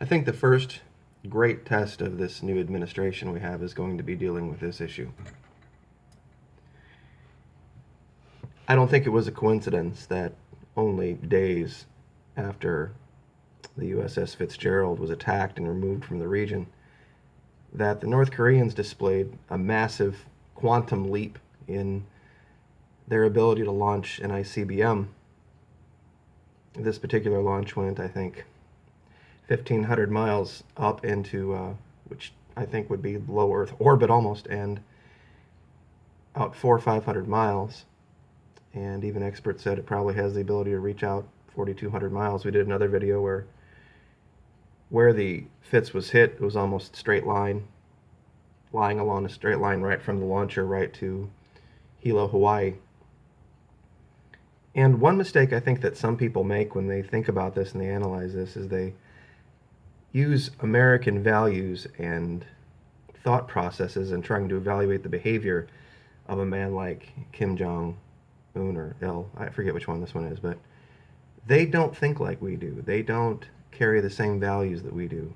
I think the first great test of this new administration we have is going to be dealing with this issue. I don't think it was a coincidence that only days after the USS Fitzgerald was attacked and removed from the region, that the North Koreans displayed a massive quantum leap in their ability to launch an ICBM. This particular launch went, I think, 1,500 miles up into, which I think would be low Earth orbit almost, and out 400 or 500 miles. And even experts said it probably has the ability to reach out 4,200 miles. We did another video where the Fitz was hit, it was almost straight line, lying along a straight line right from the launcher right to Hilo, Hawaii. And one mistake I think that some people make when they think about this and they analyze this is they use American values and thought processes in trying to evaluate the behavior of a man like Kim Jong-un or Il, I forget which one this one is, but they don't think like we do. They don't carry the same values that we do.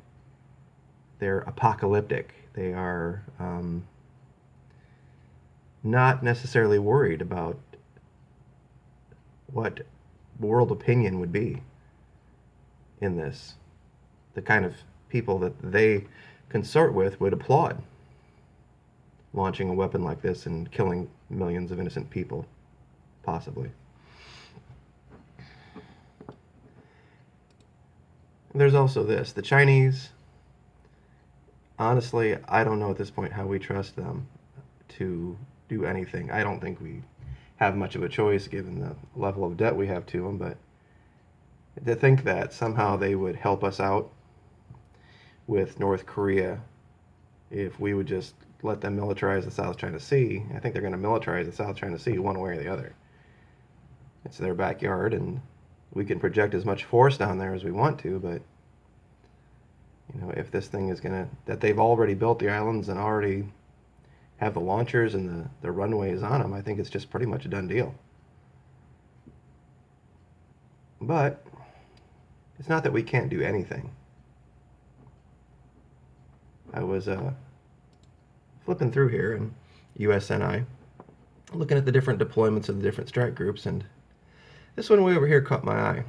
They're apocalyptic. They are not necessarily worried about what world opinion would be in this. The kind of people that they consort with would applaud launching a weapon like this and killing millions of innocent people, possibly. There's also this. The Chinese, honestly, I don't know at this point how we trust them to do anything. I don't think we have much of a choice given the level of debt we have to them, but to think that somehow they would help us out with North Korea if we would just let them militarize the South China Sea, I think they're going to militarize the South China Sea one way or the other. It's their backyard, and we can project as much force down there as we want to, but if this thing is that they've already built the islands and already have the launchers and the runways on them, I think it's just pretty much a done deal. But it's not that we can't do anything. I was flipping through here in USNI, looking at the different deployments of the different strike groups, and this one way over here caught my eye.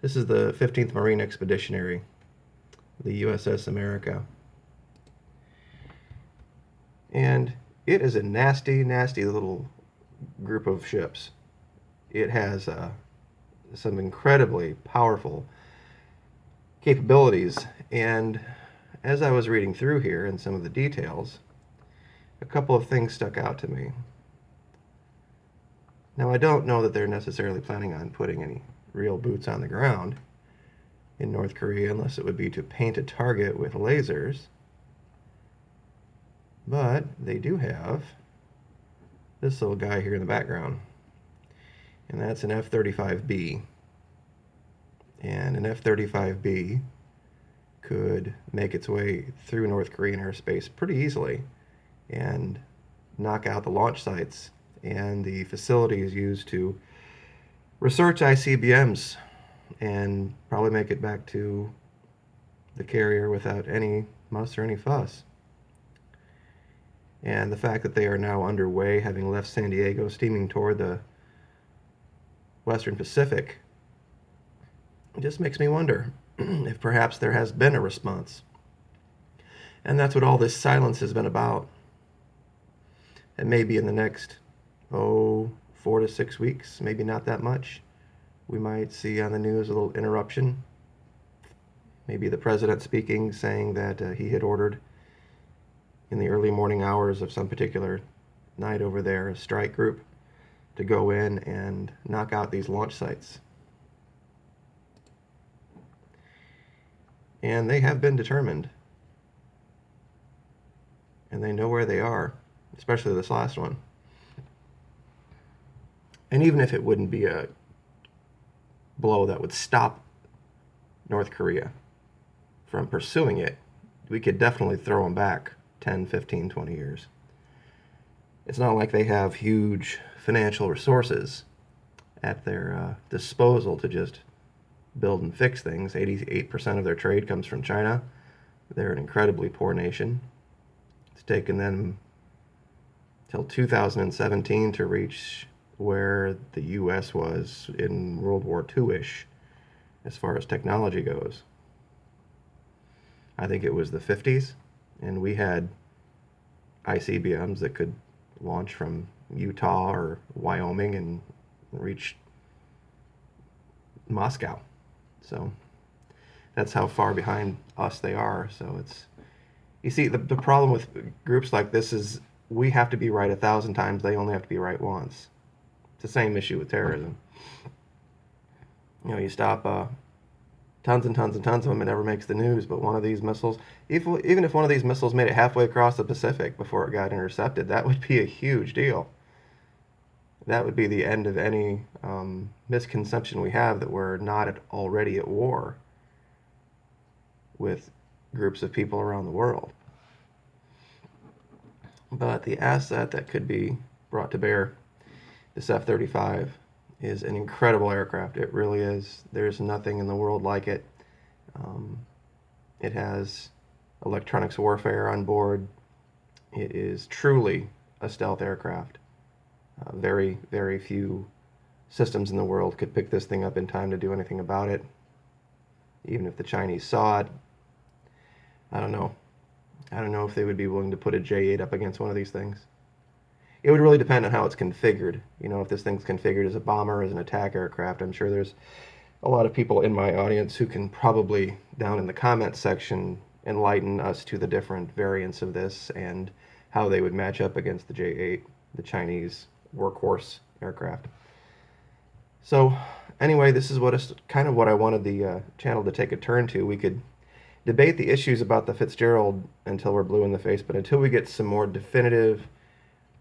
This is the 15th Marine Expeditionary, the USS America. And it is a nasty, nasty little group of ships. It has some incredibly powerful capabilities, and as I was reading through here and some of the details, a couple of things stuck out to me. Now, I don't know that they're necessarily planning on putting any real boots on the ground in North Korea unless it would be to paint a target with lasers. But they do have this little guy here in the background, and that's an F-35B. And an F-35B could make its way through North Korean airspace pretty easily and knock out the launch sites and the facilities used to research ICBMs and probably make it back to the carrier without any muss or any fuss. And the fact that they are now underway, having left San Diego, steaming toward the Western Pacific, it just makes me wonder if perhaps there has been a response. And that's what all this silence has been about. And maybe in the next, 4 to 6 weeks, maybe not that much, we might see on the news a little interruption. Maybe the president speaking, saying that he had ordered in the early morning hours of some particular night over there a strike group to go in and knock out these launch sites. And they have been determined. And they know where they are, especially this last one. And even if it wouldn't be a blow that would stop North Korea from pursuing it, we could definitely throw them back 10, 15, 20 years. It's not like they have huge financial resources at their disposal to just build and fix things. 88% of their trade comes from China. They're an incredibly poor nation. It's taken them till 2017 to reach where the U.S. was in World War II-ish as far as technology goes. I think it was the 50s, and we had ICBMs that could launch from Utah or Wyoming and reach Moscow. So that's how far behind us they are. So it's, you see, the problem with groups like this is we have to be right 1,000 times. They only have to be right once. It's the same issue with terrorism. You know, you stop tons and tons and tons of them, it never makes the news. But one of these missiles, even if one of these missiles made it halfway across the Pacific before it got intercepted, that would be a huge deal. That would be the end of any misconception we have that we're not already at war with groups of people around the world. But the asset that could be brought to bear, this F-35, is an incredible aircraft. It really is. There's nothing in the world like it. It has electronics warfare on board. It is truly a stealth aircraft. Very, very few systems in the world could pick this thing up in time to do anything about it. Even if the Chinese saw it, I don't know. I don't know if they would be willing to put a J-8 up against one of these things. It would really depend on how it's configured. You know, if this thing's configured as a bomber, as an attack aircraft, I'm sure there's a lot of people in my audience who can probably, down in the comments section, enlighten us to the different variants of this and how they would match up against the J-8, the Chinese workhorse aircraft. So anyway, this is kind of what I wanted the channel to take a turn to. We could debate the issues about the Fitzgerald until we're blue in the face, but until we get some more definitive,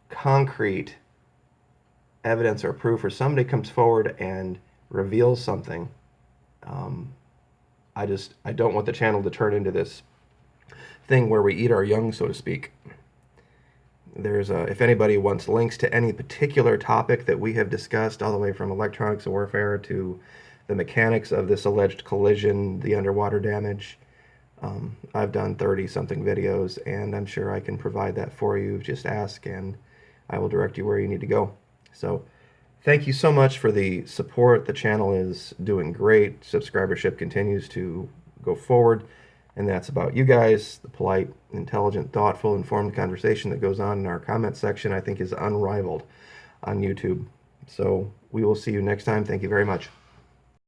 concrete evidence or proof, or somebody comes forward and reveals something, I don't want the channel to turn into this thing where we eat our young, so to speak. If anybody wants links to any particular topic that we have discussed, all the way from electronics warfare to the mechanics of this alleged collision, the underwater damage, I've done 30-something videos, and I'm sure I can provide that for you. Just ask, and I will direct you where you need to go. So thank you so much for the support. The channel is doing great. Subscribership continues to go forward, and that's about you guys. The polite, intelligent, thoughtful, informed conversation that goes on in our comment section, I think, is unrivaled on YouTube. So we will see you next time. Thank you very much.